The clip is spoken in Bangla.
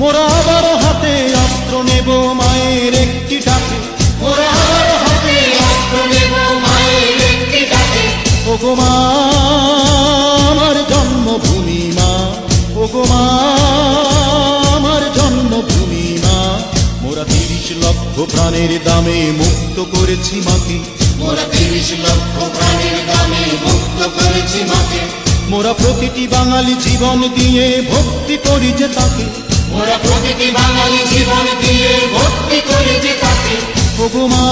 মোরা আবার হাতে অস্ত্র নেব মায়ের একটি ডাকে, মোরা আবার হাতে অস্ত্র নেব মায়ের একটি ডাকে। ওগো মা আমার জন্মভূমি মা, ওগো মা আমার জন্মভূমি মা। মোরা 30 লক্ষ প্রাণের দামে মুক্ত করেছি মাকে, মোরা 30 লক্ষ প্রাণের দামে মুক্ত করেছি মাকে। মোরা প্রতিটি বাঙালি জীবন দিয়ে ভক্তি করি যে তাকে, মোরা প্রতিটি বাঙালি জীবন দিয়ে ভক্তি করি যে তাকে। ওগো মা